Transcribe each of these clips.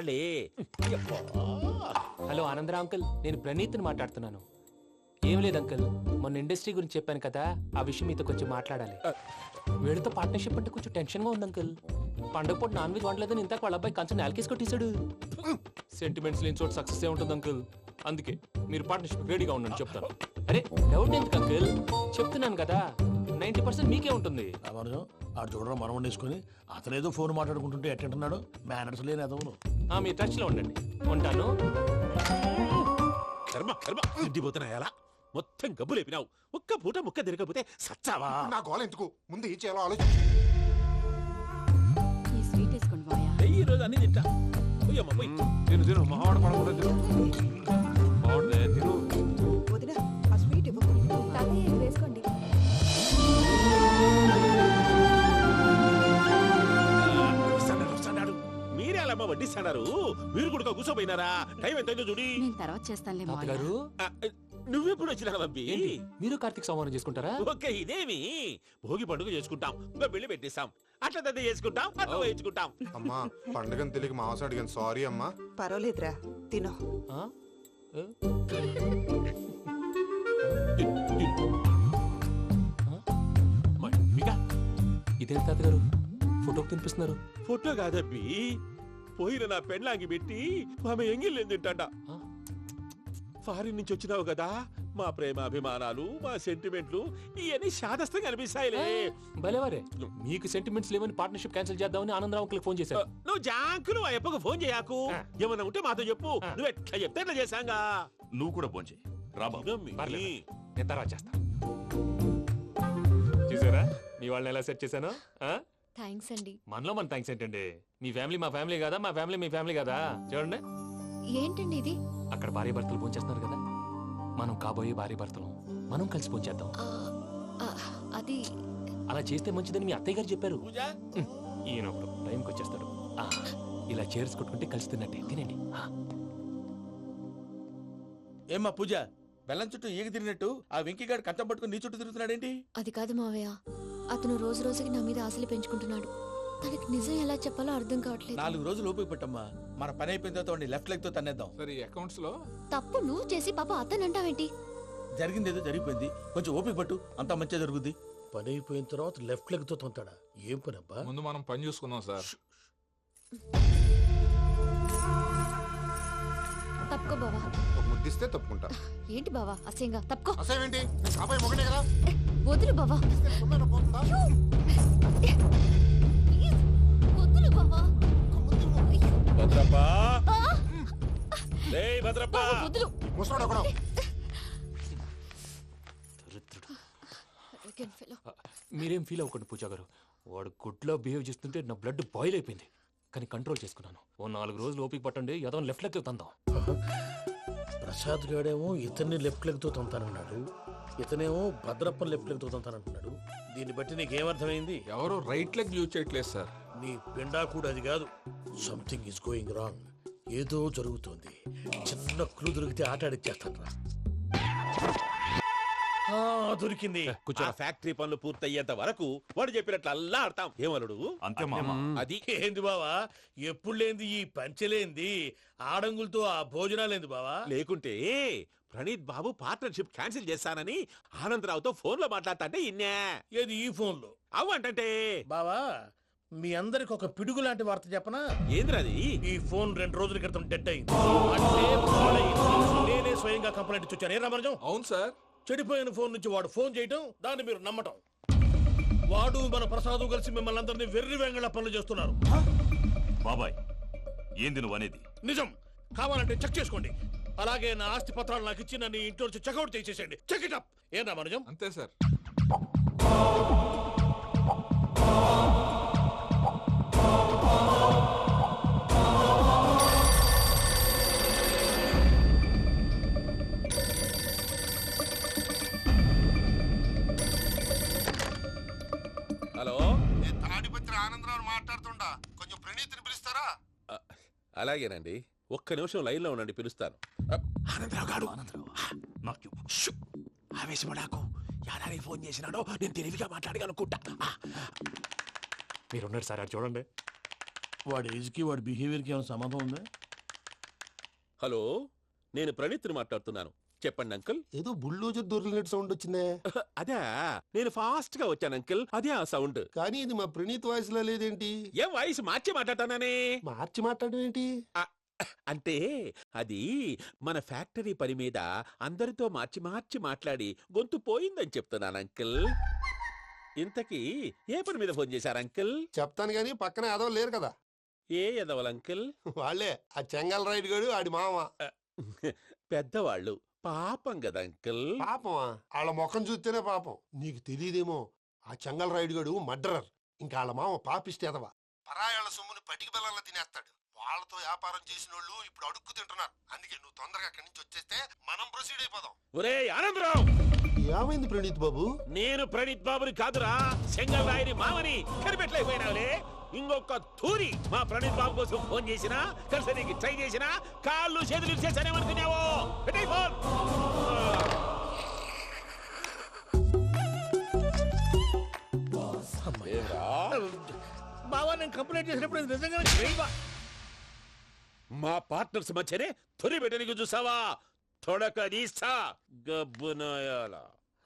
చెప్తాలే. Hello ఆనందరా uncle, నేను ప్రణీత్ని మాట్లాడుతున్నాను. ఏం లేదు అంకుల్, మొన్న ఇండస్ట్రీ గురించి చెప్పాను కదా, ఆ విషయం మీతో కొంచెం మాట్లాడాలి. వీళ్ళతో పార్ట్నర్షిప్ అంటే కొంచెం టెన్షన్గా ఉంది అంకుల్. పండగ పూట నాన్ వెజ్ వండలేదని ఇంతకు వాళ్ళ అబ్బాయి కంచెం నేలకేసి కొట్టేశాడు. సెంటిమెంట్స్ లేని చోట సక్సెస్ ఏ ఉంటుంది అంకుల్. అందుకే మీరు పార్ట్నర్షిప్ రెడీగా ఉండండి, చెప్తాను. అరే డౌట్ ఎందుకు అంకుల్, చెప్తున్నాను కదా, 90% మీకే ఉంటుంది. ఆడు చూడడం మనం వండేసుకుని అతనేదో ఫోన్ మాట్లాడుకుంటుంటే ఎట్టంటున్నాడు. మేనర్స్ లేని అదవును. మీ టచ్ లో ఉండండి, ఉంటాను. కర్మ కర్మ తిండిపోతున్నాయలా మొత్తం గబ్బు లేపినావు. ఒక్క పూట ముక్క తిరగకపోతే సచ్చావా? నా గోల ఎందుకు, ముందు ఏం చేయాలో ఆలోచించు. ఈ స్వీట్ వేసుకోండి మాయా. ఈ రోజు అన్ని తింటా. పోయమ్మ పోయి. తిను తిను, మావాడు పడకుండా తిను. బాగుండే తిను. వదిన ఆ స్వీట్ ఇవ్వు. తాతయ్య ఇది వేసుకోండి. వస్తాడు. మీరే అలా వడ్డిస్తాడారు. మీరు కూడా కూర్చోపోయినారా? టైం ఎంతైందో చూడి. నేను తర్వాత చేస్తానులే మాయా. తాతగారు, నువ్వెప్పుడు వచ్చినా బంపి? మీరు కార్తీక్ సంహారం చేసుకుంటారా? ఓకే, ఇదేమి భోగి పండుగ చేసుకుంటాం, ఇంకా పెళ్లి పెట్టేస్తాం, అట్లా దద్ద చేసుకుంటాం, అట్లా వేయించుకుంటాం. అమ్మా పండుగని తెలియక మావస అడిగాను, సారీ అమ్మా. పర్వాలేదురా తినో. ఆ? ఏ? ఇదేం తాతగారు ఫోటోకి తినిపిస్తున్నారు? ఫోటో కాదబ్బి, పోయిన నా పెళ్ళాంగి పెట్టి ఆమె ఎంగిల్లేం తింటాడ. ఫారిన్ నుంచి వచ్చినావు కదా, మా ప్రేమ అభిమానాలు, మా సెంటిమెంట్లు ఇవన్నీ శాదస్తంగా అనిపిస్తాయిలే. భలేవారే, మీకు సెంటిమెంట్స్ లేవని పార్ట్నర్షిప్ క్యాన్సిల్ చేద్దామని ఆనందరావు అంకుల్కి ఫోన్ చేశారు. నువ్వు జాంకులు ఆ అప్పకు ఫోన్ చేయకు. ఏమన్నా ఉంటే మాతో చెప్పు. నువ్వు ఎట్లా చెప్తే ఎట్లా చేశాంగా. నువ్వు కూడా ఫోన్ చేయి. రాబా పర్లేదు, నేను తర్వాత చేస్తాను. చూసారా మీ వాళ్ళని ఎలా సెట్ చేశాను? థ్యాంక్స్ అండి. మనలో మన థ్యాంక్స్ ఏంటండి, మీ ఫ్యామిలీ మా ఫ్యామిలీ కదా, మా ఫ్యామిలీ మీ ఫ్యామిలీ కదా. చూడండి, ఏంటండి ఇది? అక్కడ భార్య భర్తలు ఫోన్ చేస్తున్నారు కదా, మనం కాబోయే భార్య భర్తలు మనం కలిసి ఫోన్ చేద్దాం. అది అలా చేస్తే మంచిదని మీ అత్తయ్య గారు చెప్పారు. పూజ ఈయన ఒకడు టైంకి వచ్చేస్తాడు. ఇలా చేర్స్ కొట్టుకుంటే కలిసి తిన్నట్టే, తినండి. ఏమ్మా పూజ, బెల్లం చుట్టూ ఈగ తిరిగినట్టు ఆ వెంకీగాడు కంచం పట్టుకుని నీ చుట్టూ తిరుగుతున్నాడేంటి? అది కాదు మావయ్య, అతను రోజు రోజుకి నా మీద ఆశలు పెంచుకుంటున్నాడు. తనకి నిజం ఎలా చెప్పాలో అర్థం కావట్లేదు. 4 రోజులు ఓపిక పట్టమ్మా, మన పని అయిపోయిన తర్వాత లెఫ్ట్ లెగ్ తో తన్నేద్దాం. సరే అకౌంట్స్ లో తప్పు నువ్వు చేసి పాప అతను అంటావేంటి? జరిగిందేదో జరిగిపోయింది, కొంచెం ఓపిక పట్టు, అంతా మంచిగా జరుగుద్ది. పని అయిపోయిన తర్వాత లెఫ్ట్ లెగ్ తో తొంతాడా? ఏం పని అబ్బా? ముందు మనం పని చూసుకుందాం సార్. తప్పుకో బావా. ఒక ముద్దిస్తే తప్పుకుంటా. ఏంటి బావా అసహ్యంగా? తప్పుకో. అసేమేంటి, కాబోయే మొగనే కదా. వదులు బావా. సొమ్మేనా పోతుందా? ప్లీజ్, వదులు బావా. భద్రప్ప, రేయ్ భద్రప్ప. బావా, వదులు. ముసలోడు ఒకడు. Arrogant fellow. మీరేం ఫీల్ అవ్వకండి పూజా గారు, వాడు గుడ్లో బిహేవ్ చేస్తుంటే నా బ్లడ్ బాయిల్ అయిపోయింది. కానీ కంట్రోల్ చేసుకున్నాను. ఓ 4 రోజులు ఓపిక పట్టండి, ఏదో లెఫ్ట్ లెగ్ తందాం. ప్రసాద్ గాడేమో ఇతన్ని లెఫ్ట్ లెగ్ తో తొంతానన్నాడు, ఇతనేమో భద్రప్పని లెఫ్ట్ లెగ్ తో తొంతానంటున్నాడు. దీన్ని బట్టి నీకేమర్థమైంది? ఎవరు రైట్ లెగ్ యూజ్ చేయట్లేదు సార్. నీ పిండా కూడా అది కాదు. Something is going wrong. ఏదో జరుగుతోంది. చిన్న క్లూ దొరికితే ఆట ఆడిచ్చేస్తాను రా. దొరికింది. ఆ ఫ్యాక్టరీ పనులు పూర్తయ్యేంత వరకు వాడు చెప్పినట్లు అల్లా ఆడతాం. ఏమలుడు అంతే మామ. అది ఏంది బావా, ఎప్పుడు లేంది ఈ పంచలేంది, ఆడంగులతో ఆ భోజనాలేంది బావా? లేకుంటే ప్రణీత్ బాబు పార్ట్నర్షిప్ క్యాన్సిల్ చేస్తానని ఆనందరావుతో ఫోన్ లో మాట్లాడతాంటే ఇన్నే. ఏది ఈ ఫోన్ లో? అవ్వంటే బావా, మీ అందరికి ఒక పిడుగు లాంటి వార్త చెప్పనా? ఏంద్రది? ఈ ఫోన్ 2 రోజుల క్రితం డెడ్ అయింది. అంటే పాడైంది. నేనే స్వయంగా కంప్లైంట్ ఇచ్చాను. ఏ రామరాజం? అవును సార్. చెడిపోయిన ఫోన్ నుంచి వాడు ఫోన్ చేయటం, దాన్ని మీరు నమ్మటం. వాడు మన ప్రసాదు కలిసి మిమ్మల్ని అందరినీ వెర్రి వెంగళ పనులు చేస్తున్నారు. బాబాయ్, ఏంది నువ్వు అనేది? నిజం. కావాలంటే చెక్ చేసుకోండి. అలాగే నా ఆస్తి పత్రాలు నాకు ఇచ్చి నన్ను ఇంట్లో నుంచి చెక్అౌట్ చేసేసండి. Check it up. ఏం రామరాజం? అంతే సార్. హలో, నేను తాడిపత్రి ఆనందరావు మాట్లాడుతుండా, కొంచెం ప్రణీతిని పిలుస్తారా? అలాగేనండి, ఒక్క నిమిషం లైన్ లో ఉండండి, పిలుస్తాను. ఆనందరావు గాడు. నాకు ఆవేశపడాకు. యాదానికి ఫోన్ చేసినాడో నేను తెలివిగా మాట్లాడగలనుకుంటా. మీరున్నారు సార్, అది చూడండి. వాడి ఏజ్కి వాడి బిహేవియర్కి ఏమైనా సంబంధం ఉందా? హలో, నేను ప్రణీత్ని మాట్లాడుతున్నాను. చెప్పండి అంకుల్. ఏదో బుల్డోజర్ దొరికినట్టు సౌండ్ వచ్చిందే. అదే, నేను ఫాస్ట్ గా వచ్చాను అంకుల్. అదే ఆ సౌండ్. కానీ ఇది మా ప్రణీత్ వాయిస్ లో లేదేంటి? ఏం వాయిస్ మార్చి మాట్లాడతాననే? మార్చి మాట్లాడడం ఏంటి? అంటే అది మన ఫ్యాక్టరీ పని మీద అందరితో మార్చి మార్చి మాట్లాడి గొంతు పోయిందని చెప్తున్నాను అంకుల్. ఇంతకీ ఏ పని మీద ఫోన్ చేశారు అంకుల్? చెప్తాను గానీ పక్కన యాదవ్ లేరు కదా. ఏ ఎదవలు అంకుల్? వాళ్ళే ఆ చెంగల్ రైడ్ గడు ఆడి మామ. పెద్దవాళ్ళు, పాపం కదా అంకుల్. పాపమా? వాళ్ళ ముఖం చూస్తేనే పాపం. నీకు తెలియదేమో, ఆ చెంగల్ రైడ్ గడు మర్డరర్. ఇంకా వాళ్ళ మామ పాపిస్తేదవా. పరాయాళ్ళ సొమ్ముని పటికి బెల్లంలో తినేస్తాడు. వాళ్ళతో వ్యాపారం చేసిన వాళ్ళు ఇప్పుడు అడుక్కు తింటున్నారు. అందుకే నువ్వు తొందరగా అక్కడి నుంచి వచ్చేస్తే మనం ప్రొసీడ్ అయిపోదాం. ఒరే ఆనందరావు, ఏమైంది ప్రణీత్ బాబు? నేను ప్రణీత్ బాబుని కాదురా, సెంగల్ రాయని మామని. కనిపెట్టలేకపోయినావులే. ఇంకొక తూరి మా ప్రణీత్ బాబు కోసం ఫోన్ చేసినా, కలిసి ట్రై చేసినా కాళ్ళు చేతులు ఇచ్చేసానేమనుకున్నావో. పెట్టేయ్ ఫోన్. బావా, నేను కంప్లైంట్ చేసినప్పుడు ఇది నిజంగానే చేయవా? మా పార్ట్నర్స్ మధ్యనే తొలి పెట్టడానికి చూసావా? తొడక నీస్తా గబ్బునాయాల.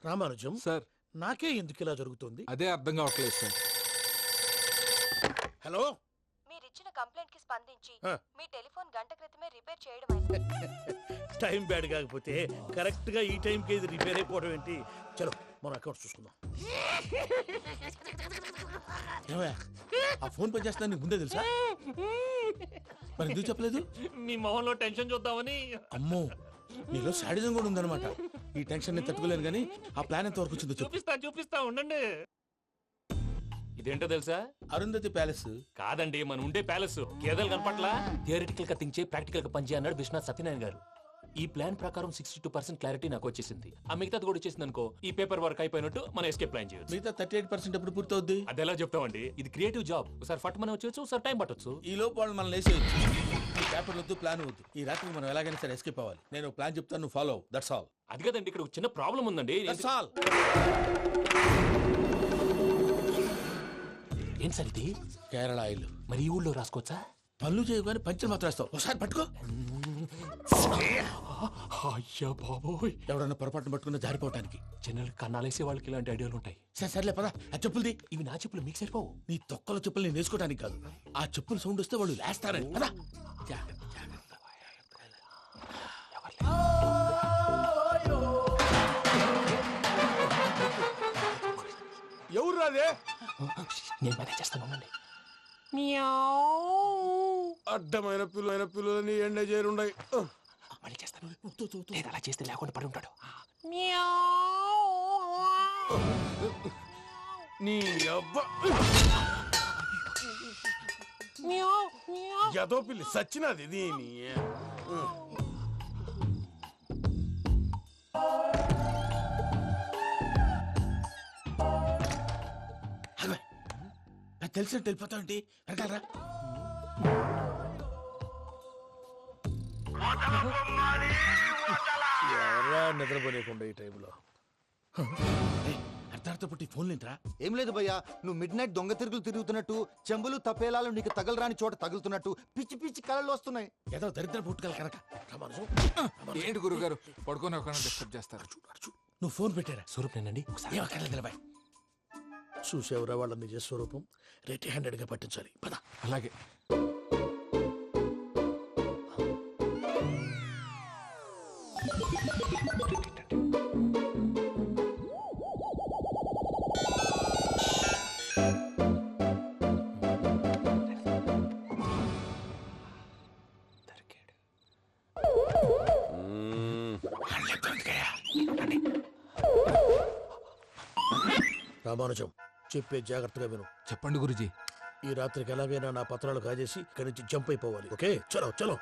రామానుజం సార్, నాకే ఎందుకు ఇలా జరుగుతుంది? అదే అర్థం కావట్లేదు సార్. హలో, మీరిచ్చిన కంప్లైంట్ కి స్పందించి ఆ. మీ టెలిఫోన్ గంట క్రితమే రిపేర్ చేయడం టైం బ్యాడ్ కాకపోతే కరెక్ట్ గా ఈ టైంకి ఇది రిపేర్ అయిపోవడం ఏంటి? చలో మన అకౌంట్ చూసుకుందాం. ఏమయ్యా, ఆ ఫోన్ పని చేస్తున్నా నీకు ముందే తెలుసా? మరి ఎందుకు చెప్పలేదు? మీ మొహంలో టెన్షన్ చూద్దామని. అమ్మో, నీలో శాడిజం కూడా ఉందన్నమాట. ఈ టెన్షన్ నేను తట్టుకోలేను కానీ ఆ ప్లాన్ ఎంత వరకు వచ్చిందో చెప్పు. చూపిస్తా ఉండండి. ఇదేంటో తెలుసా? అరుంధతి ప్యాలెస్ కాదండి, మన ఉండే ప్యాలెస్. గేదెలు కనపట్లా? థియరిటికల్ గా థింక్ చేయి, ప్రాక్టికల్ గా పనిచేయ అన్నాడు విశ్వనాథ్ సత్యనారాయణ గారు. ఈ ప్లాన్ ప్రకారం 62% క్లారిటీ నాకు వచ్చేసింది. ఆ మిగతాది కూడా వచ్చేసింది అనుకో, ఈ పేపర్ వర్క్ అయిపోయినట్టు మనం ఎస్కేప్ ప్లాన్ చేయొచ్చు. మిగతా 38% ఎప్పుడు పూర్తవుద్ది? అది ఎలా చెప్తామండి? ఇది క్రియేటివ్ జాబ్. ఒకసారి ఫట్ మనం వచ్చేయచ్చు, ఒకసారి టైం పట్టొచ్చు. ఈ లోపు వాళ్ళు మనం లేసేయచ్చు. ఈ పేపర్ వద్దు, ప్లాన్ వద్దు. ఈ రాత్రికి మనం ఎలాగైనా సరే ఎస్కేప్ అవ్వాలి. నేను ప్లాన్ చెప్తాను, నువ్వు ఫాలో. That's all. అది కదండి, ఇక్కడ ఒక చిన్న ప్రాబ్లం ఉందండి. That's all. ఏం సార్ ఇది? కేరళ ఆయిల్. మరి ఈ ఊళ్ళో రాసుకోవచ్చా? పనులు చేయవు కానీ పంచర్ మాత్రం వేస్తావు. ఒకసారి పట్టుకో. అయ్యా బాబోయ్, ఎవడన్నా పొరపాటున పట్టుకున్న జారిపోవటానికి. జనరల్ కన్నాలేసే వాళ్ళకి ఇలాంటి ఐడియాలు ఉంటాయి. సర్లే పదా, ఆ చెప్పులది. ఇవి నా చెప్పులు, మీకు సరిపోవు. నీ తొక్కల చెప్పులు నేను వేసుకోవడానికి కాదు, ఆ చెప్పుల సౌండ్ వస్తే వాళ్ళు లేస్తారని. పదా. ఎవరు రాదే? నేను మేనేజ్ చేస్తాను, ఉండండి. అడ్డమైన పిల్లలని ఎండ చేరుండయి. మళ్ళీ చేస్తాను. లేదు, అలా చేస్తే లేకుండా పడి ఉంటాడు. నీ అబ్బా ఎదో పిల్లి సచ్చినది దీని. నాకు తెలిసినట్టు వెళ్ళిపోతావంటి. వెనకాలరా. ఎవరా నిద్రపోలేకుండా ఈ టైంలో? అర్ధార్థ పుట్టి ఫోన్ లేంట్రా. ఏం లేదు భయ్యా, నువ్వు మిడ్ నైట్ దొంగ తిరుగులు తిరుగుతున్నట్టు, చెంబులు తపేలాలు నీకు తగలరాని చోట తగులుతున్నట్టు పిచ్చి పిచ్చి కళలు వస్తున్నాయి. ఏదో దరిద్ర పుట్టుకల కనుక. రామానుజం, ఏంటి గురుగారు పడుకొని ఒక డిస్టర్బ్ చేస్తారు? నువ్వు ఫోన్ పెట్టారా? స్వరూప్ నేనండి. ఏం అక్కర్లేదు బాయ్. చూసేవరా వాళ్ళ నిజ స్వరూపం. రెట్టి హ్యాండెడ్ గా పట్టించాలి. పద. అలాగే. రామానుజం, చెప్పే జాగ్రత్తగా విను. చెప్పండి గురుజీ. ఈ రాత్రికి ఎలాగైనా నా పత్రాలు కాజేసి ఇక్కడి నుంచి జంప్ అయిపోవాలి. ఓకే, చలో చలో.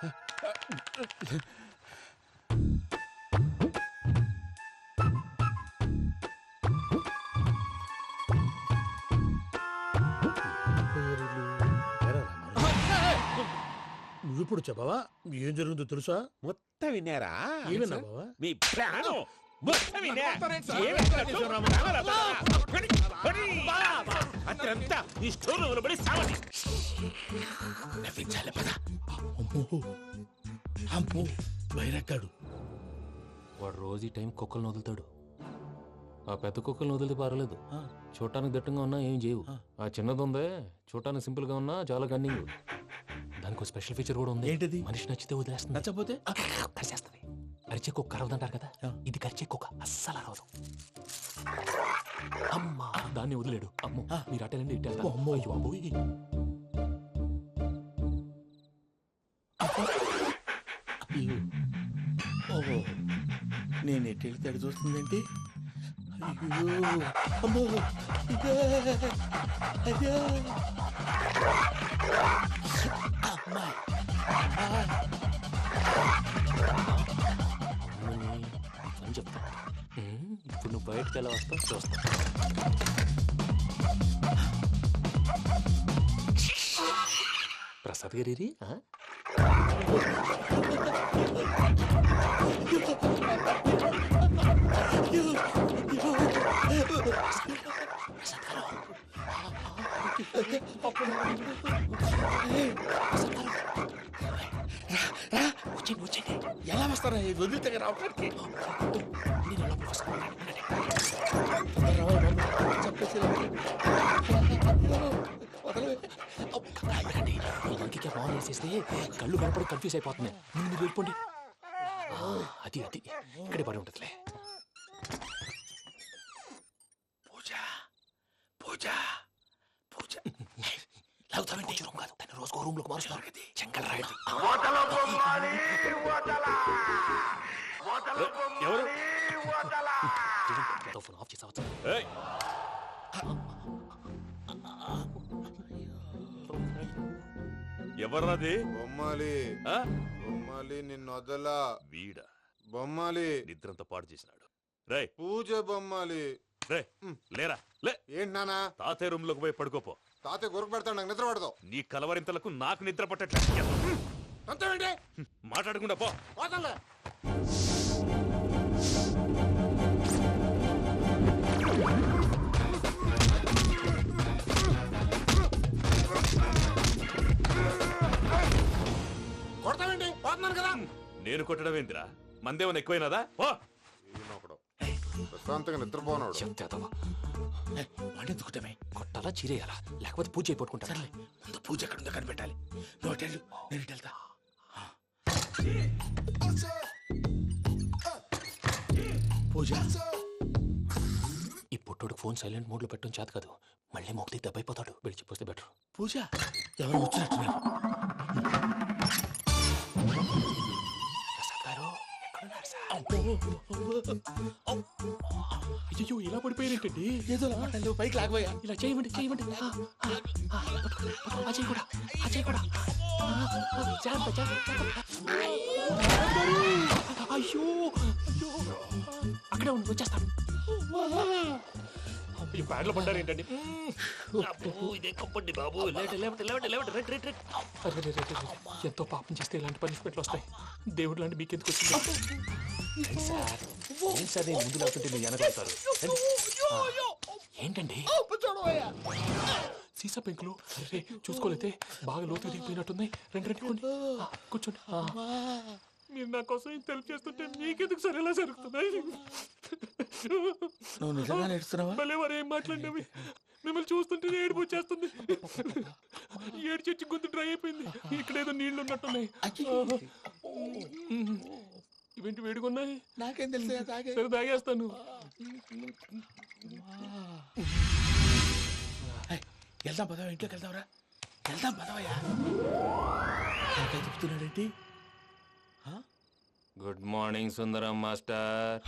నువ్విప్పుడు చెప్పవా? ఏం జరుగుతుందో తెలుసా? మొత్తం విన్నారా? ఏమన్నా బావా? మీ ప్లాను అత్రంతా ఈ స్టోర్ రూమ్ లో పడి సావని. నవ్వించాలి పద. అమ్మో అమ్మో వైరక్కాడు. వాడు రోజు ఈ టైం కుక్కలను వదులుతాడు. ఆ పెద్ద కుక్కలను వదిలితే పర్వాలేదు, చూడటానికి దట్టంగా ఉన్నా ఏం చేయవు. ఆ చిన్నది ఉందే చూడటానికి సింపుల్ గా ఉన్నా చాలా గన్నింగ్. దానికి ఒక స్పెషల్ ఫీచర్ కూడా ఉంది. ఏంటిది? మనిషి నచ్చితే వదిలేస్తుంది, నచ్చపోతే కరిచేస్తుంది. అరిచే కుక్క అరవదంటారు కదా, ఇది కరిచే కుక్క అస్సలు అరవదు. అమ్మా దాన్ని వదిలేడు. అమ్మో మీరు అటెండి ఇట్టేస్తారు. అమ్మో అయ్యో అబ్బోయ్. ఓహో నేను ఎటు వెళ్తాడు చూస్తుందేంటి? అయ్యో అమ్మో ఇదే అదే అమ్మాయి. అని చెప్తా. ఇప్పుడు నువ్వు బయటకు ఎలా వస్తావు చూస్తా. ప్రసాద్ గారి వచ్చండి. ఎలా వస్తారా వదిలితే రావడానికి? ఇంకే బాగా వేసేస్తే కళ్ళు కనపడి కన్ఫ్యూజ్ అయిపోతున్నాయి. ముందు మీరు వెళ్ళిపోండి. అది అది ఇక్కడే పడి ఉంటుందిలే. పూజ పూజ పూజ లాగుతామంటే రూమ్ కాదు, తను రోజుకో రూమ్ లోకి మారుస్తున్నారు కదా. చెంగల్ రాయడు. ఎవరు? ఫోన్ ఆఫ్ చేసావచ్చు. ఎవర్రాది? బొమ్మాలి బొమ్మాలి నిన్ను వదలా. వీడ బొమ్మాలి నిద్రంతా పాడు చేసినాడు. రే పూజ బొమ్మాలి. రే లేరా లే. ఏంటి నానా? తాతయ్య రూమ్ లోకి పోయి పడుకోపో. తాతయ్య గురకు పెడతాడు, నాకు నిద్ర పడతావు. నీ కలవరింతలకు నాకు నిద్ర పట్టట్లేదు. అంతేంటి? మాట్లాడకుండా పో. పోతాలే. కొడతావేంటి? పోతున్నాను కదా. నేను కొట్టడం ఏందిరా? మందేమన్నా ఎక్కువైనదా? పో. ప్రశాంతంగా నిద్రపోనాడు. వాడెందుకుంటామే? కొట్టాలా చీరేయాలా లేకపోతే పూజ అయిపోట్టుకుంటా. సర్లే ముందు పూజ ఎక్కడ ఉందో కనిపెట్టాలి. నువ్వు అటెండు, నేను ఇటు వెళ్తా. పూజ ఈ పుట్టోడు ఫోన్ సైలెంట్ మోడ్ లో పెట్టడం చేత కాదు, మళ్ళీ మోగితే దెబ్బైపోతాడు. వెళ్ళి చెప్పొస్తే బెటర్. పూజ ఎవరు వచ్చినట్టున్నారు? ప్రసాద్ గారు ఎక్కడున్నారు సార్? అయ్యో ఇలా పడిపోయారేంటండి? ఏదో మాటలు పైకి లాగబోయా. ఇలా చేయమండి చేయమండి. అజయ్ కూడా అజయ్ కూడా. అయ్యో అయ్యో అక్కడే ఉండి వచ్చేస్తాను. ఈ బ్యాగ్లో పడ్డారు ఏంటండి? ఇదే కంపండి బాబు. ఎంతో పాపం చేస్తే ఇలాంటి పనిష్మెంట్లు వస్తాయి. దేవుడు లాంటి మీకెందుకు వచ్చింది? సార్ నేను ముందు లేకుంటే మీరు వెనకాడతారు. ఏంటండి సీసా పెంకులు? అరే చూసుకోలేతే బాగా లోతు దిగిపోయినట్టున్నాయి. రెండు రెండు కూర్చోండి. మీరు నా కోసం ఇంత హెల్ప్ చేస్తుంటే మీకెందుకు సరే ఎలా జరుగుతున్నాయి? నువ్వు నిజంగా నేర్చుతున్నావా? మళ్ళీ వారు ఏం మాట్లాడినవి మిమ్మల్ని చూస్తుంటే ఏడుపు వచ్చేస్తుంది. ఏడు చెచ్చి గొంతు డ్రై అయిపోయింది. ఇక్కడేదో నీళ్లు ఉన్నట్టున్నాయి. ఇవేంటి వేడుకున్నాయి? నాకేం తెలుసు, సరే తాగేస్తాను. వెళ్దాం పదవా, ఇంట్లోకి వెళ్దాంరా. వెళ్దాం పదవయ్యా. చెప్తున్నాడేంటి? గుడ్ మార్నింగ్ సుందరం మాస్టర్.